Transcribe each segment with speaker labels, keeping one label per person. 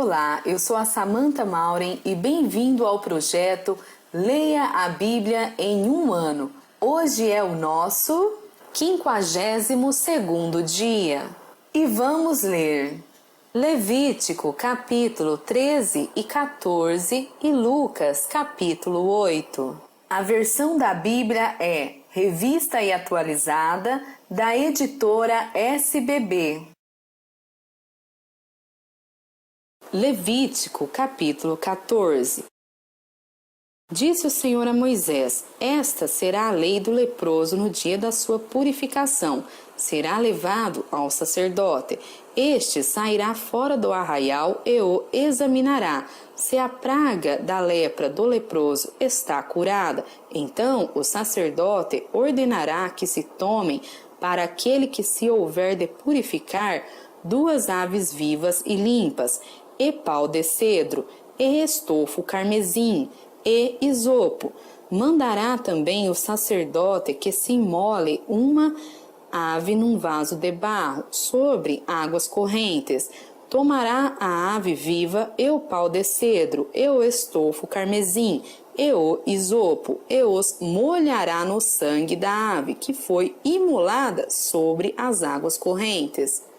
Speaker 1: Olá, eu sou a Samantha Mauren e bem-vindo ao projeto Leia a Bíblia em um ano. Hoje é o nosso 52º dia e vamos ler Levítico capítulo 13 e 14 e Lucas capítulo 8. A versão da Bíblia é Revista e Atualizada da editora SBB. Levítico capítulo 14. Disse o Senhor a Moisés: Esta será a lei do leproso no dia da sua purificação. Será levado ao sacerdote. Este sairá fora do arraial e o examinará. Se a praga da lepra do leproso está curada, então o sacerdote ordenará que se tomem para aquele que se houver de purificar 2 aves vivas e limpas, e pau de cedro, e estofo carmesim, e isopo. Mandará também o sacerdote que se imole uma ave num vaso de barro, sobre águas correntes. Tomará a ave viva, e o pau de cedro, e o estofo carmesim, e o isopo, e os molhará no sangue da ave, que foi imolada sobre as águas correntes.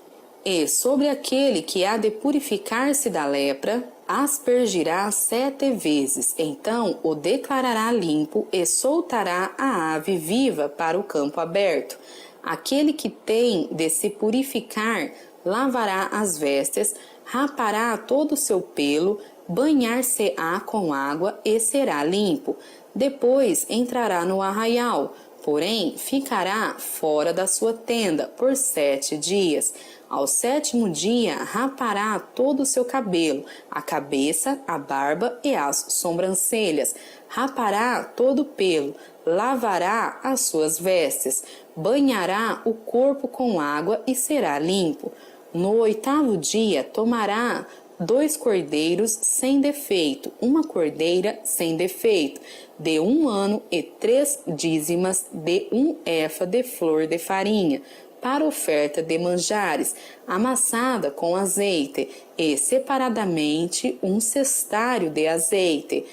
Speaker 1: E sobre aquele que há de purificar-se da lepra, aspergirá 7 vezes, então o declarará limpo e soltará a ave viva para o campo aberto. Aquele que tem de se purificar, lavará as vestes, rapará todo o seu pelo, banhar-se-á com água e será limpo. Depois entrará no arraial, porém ficará fora da sua tenda por 7 dias. Ao 7º dia, rapará todo o seu cabelo, a cabeça, a barba e as sobrancelhas. Rapará todo o pelo, lavará as suas vestes, banhará o corpo com água e será limpo. No 8º dia, tomará 2 cordeiros sem defeito, uma cordeira sem defeito, de 1 ano e 3 dízimas de 1 efa de flor de farinha, para oferta de manjares, amassada com azeite, e separadamente 1 cestário de azeite.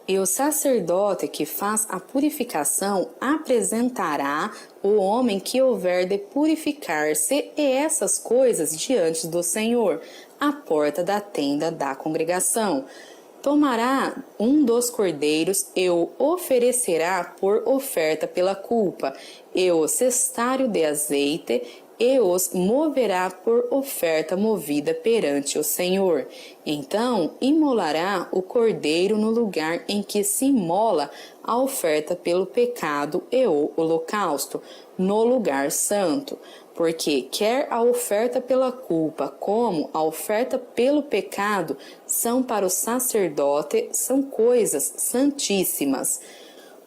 Speaker 1: E o sacerdote que faz a purificação apresentará o homem que houver de purificar-se e essas coisas diante do Senhor, à porta da tenda da congregação. Tomará 1 dos cordeiros e o oferecerá por oferta pela culpa, e o cestário de azeite, e os moverá por oferta movida perante o Senhor. Então imolará o cordeiro no lugar em que se imola a oferta pelo pecado e o holocausto, no lugar santo. Porque quer a oferta pela culpa como a oferta pelo pecado são para o sacerdote, são coisas santíssimas.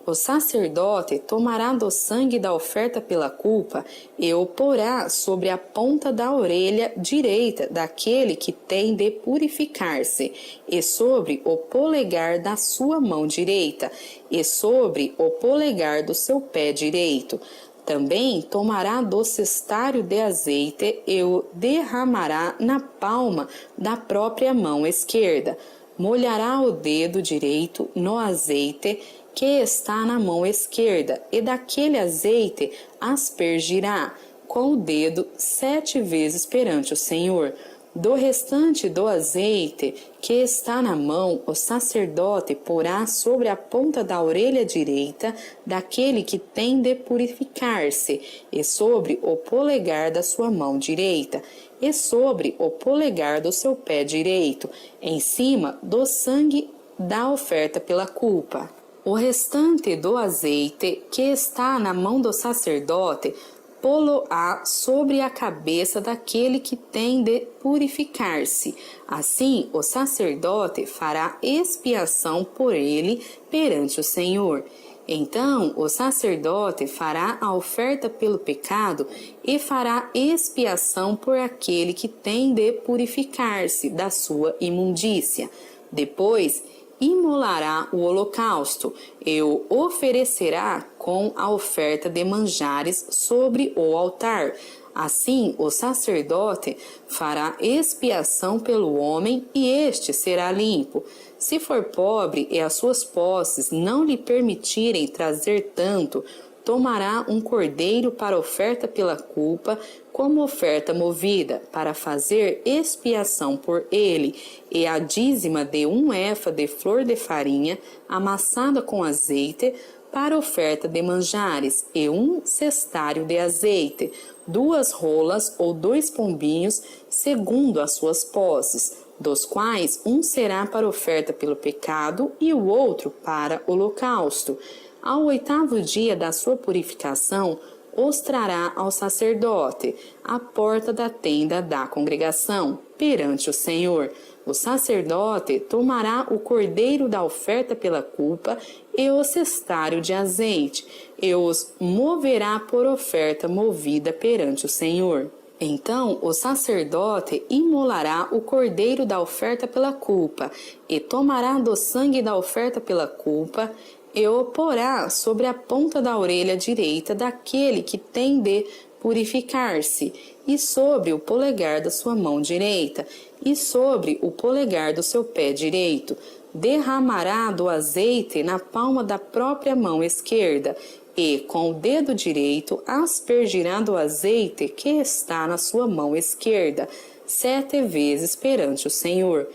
Speaker 1: O sacerdote tomará do sangue da oferta pela culpa e o porá sobre a ponta da orelha direita daquele que tem de purificar-se, e sobre o polegar da sua mão direita, e sobre o polegar do seu pé direito. Também tomará do cestário de azeite e o derramará na palma da própria mão esquerda. Molhará o dedo direito no azeite que está na mão esquerda, e daquele azeite aspergirá com o dedo 7 vezes perante o Senhor. Do restante do azeite que está na mão, o sacerdote porá sobre a ponta da orelha direita daquele que tem de purificar-se, e sobre o polegar da sua mão direita, e sobre o polegar do seu pé direito, em cima do sangue da oferta pela culpa. O restante do azeite que está na mão do sacerdote pô-lo-á sobre a cabeça daquele que tem de purificar-se. Assim, o sacerdote fará expiação por ele perante o Senhor. Então, o sacerdote fará a oferta pelo pecado e fará expiação por aquele que tem de purificar-se da sua imundícia. Depois, imolará o holocausto e o oferecerá com a oferta de manjares sobre o altar. Assim, o sacerdote fará expiação pelo homem e este será limpo. Se for pobre e as suas posses não lhe permitirem trazer tanto, tomará um cordeiro para oferta pela culpa, como oferta movida, para fazer expiação por ele, e a dízima de 1 éfa de flor de farinha, amassada com azeite, para oferta de manjares, e 1 cestário de azeite, 2 rolas ou 2 pombinhos, segundo as suas posses, dos quais um será para oferta pelo pecado e o outro para holocausto. Ao 8º dia da sua purificação, os trará ao sacerdote, à porta da tenda da congregação, perante o Senhor. O sacerdote tomará o cordeiro da oferta pela culpa e o cestário de azeite, e os moverá por oferta movida perante o Senhor. Então o sacerdote imolará o cordeiro da oferta pela culpa, e tomará do sangue da oferta pela culpa, e o porá sobre a ponta da orelha direita daquele que tem de purificar-se, e sobre o polegar da sua mão direita, e sobre o polegar do seu pé direito. Derramará do azeite na palma da própria mão esquerda, e com o dedo direito aspergirá do azeite que está na sua mão esquerda, 7 vezes perante o Senhor.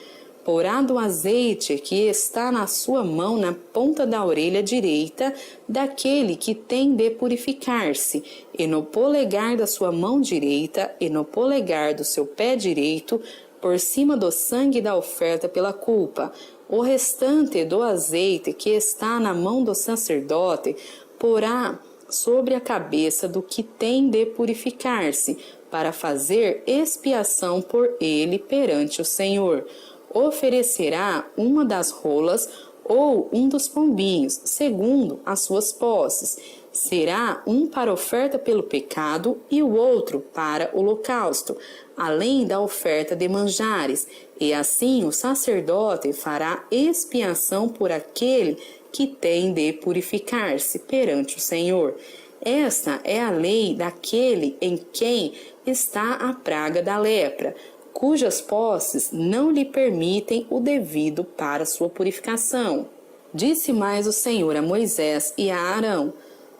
Speaker 1: Porá do azeite que está na sua mão na ponta da orelha direita daquele que tem de purificar-se, e no polegar da sua mão direita, e no polegar do seu pé direito, por cima do sangue da oferta pela culpa. O restante do azeite que está na mão do sacerdote porá sobre a cabeça do que tem de purificar-se, para fazer expiação por ele perante o Senhor. Oferecerá uma das rolas ou um dos pombinhos, segundo as suas posses. Será um para oferta pelo pecado e o outro para holocausto, além da oferta de manjares. E assim o sacerdote fará expiação por aquele que tem de purificar-se perante o Senhor. Esta é a lei daquele em quem está a praga da lepra, cujas posses não lhe permitem o devido para sua purificação. Disse mais o Senhor a Moisés e a Arão: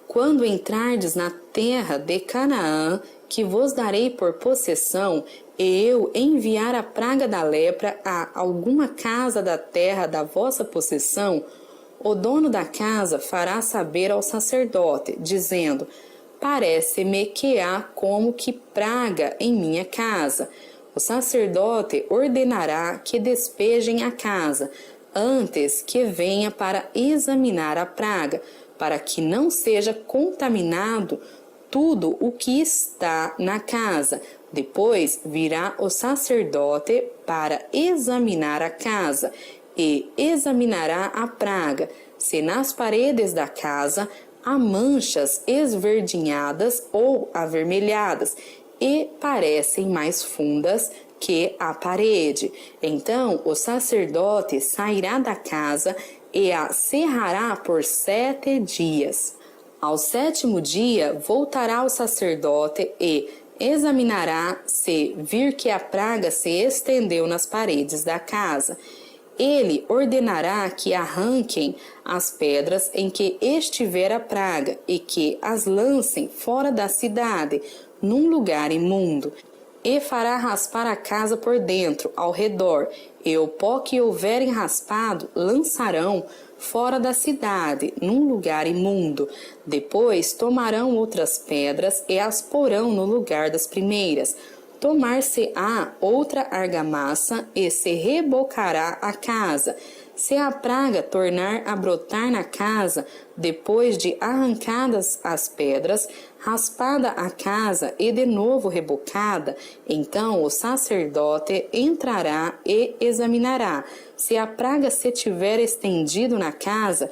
Speaker 1: quando entrardes na terra de Canaã, que vos darei por possessão, e eu enviar a praga da lepra a alguma casa da terra da vossa possessão, o dono da casa fará saber ao sacerdote, dizendo: parece-me que há como que praga em minha casa. O sacerdote ordenará que despejem a casa, antes que venha para examinar a praga, para que não seja contaminado tudo o que está na casa. Depois virá o sacerdote para examinar a casa, e examinará a praga, se nas paredes da casa há manchas esverdinhadas ou avermelhadas, e parecem mais fundas que a parede. Então o sacerdote sairá da casa e a cerrará por 7 dias. Ao 7º dia voltará o sacerdote e examinará se vir que a praga se estendeu nas paredes da casa. Ele ordenará que arranquem as pedras em que estiver a praga e que as lancem fora da cidade, num lugar imundo, e fará raspar a casa por dentro, ao redor, e o pó que houverem raspado lançarão fora da cidade, num lugar imundo. Depois tomarão outras pedras e as porão no lugar das primeiras. Tomar-se-á outra argamassa e se rebocará a casa. Se a praga tornar a brotar na casa, depois de arrancadas as pedras, raspada a casa e de novo rebocada, então o sacerdote entrará e examinará. Se a praga se tiver estendido na casa,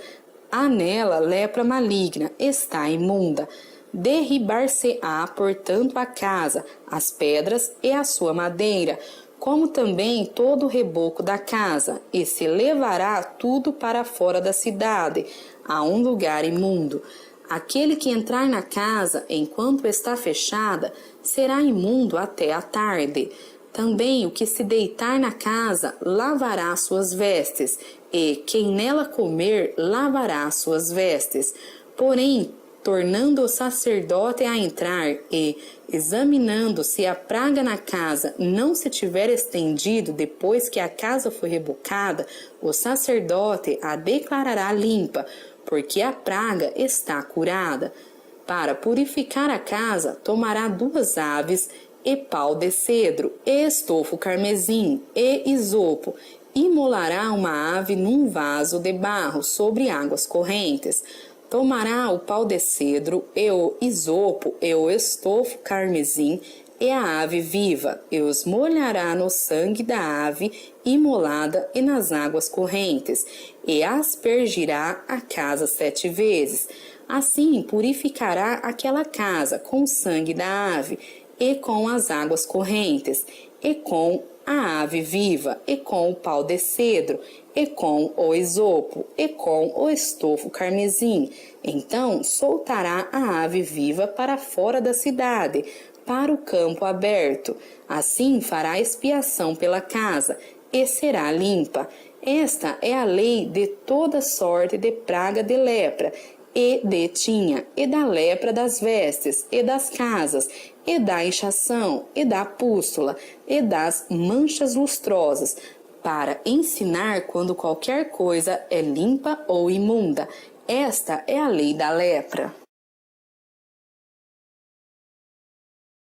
Speaker 1: há nela lepra maligna, está imunda. Derribar-se-á, portanto, a casa, as pedras e a sua madeira, como também todo o reboco da casa, e se levará tudo para fora da cidade, a um lugar imundo. Aquele que entrar na casa enquanto está fechada será imundo até a tarde. Também o que se deitar na casa lavará suas vestes, e quem nela comer lavará suas vestes. Porém, tornando o sacerdote a entrar e, examinando se a praga na casa não se tiver estendido depois que a casa foi rebocada, o sacerdote a declarará limpa, porque a praga está curada. Para purificar a casa, tomará 2 aves e pau de cedro, e estofo carmesim, e isopo, e molará uma ave num vaso de barro sobre águas correntes. Tomará o pau de cedro, e o isopo, e o estofo carmesim, e a ave viva, e os molhará no sangue da ave imolada e nas águas correntes, e aspergirá a casa 7 vezes. Assim purificará aquela casa com o sangue da ave, e com as águas correntes, e com a ave viva, e com o pau de cedro, e com o isopo, e com o estofo carmesim. Então soltará a ave viva para fora da cidade, para o campo aberto. Assim fará expiação pela casa, e será limpa. Esta é a lei de toda sorte de praga de lepra, e de tinha, e da lepra das vestes, e das casas, e da inchação, e da pústula, e das manchas lustrosas, para ensinar quando qualquer coisa é limpa ou imunda. Esta é a lei da lepra.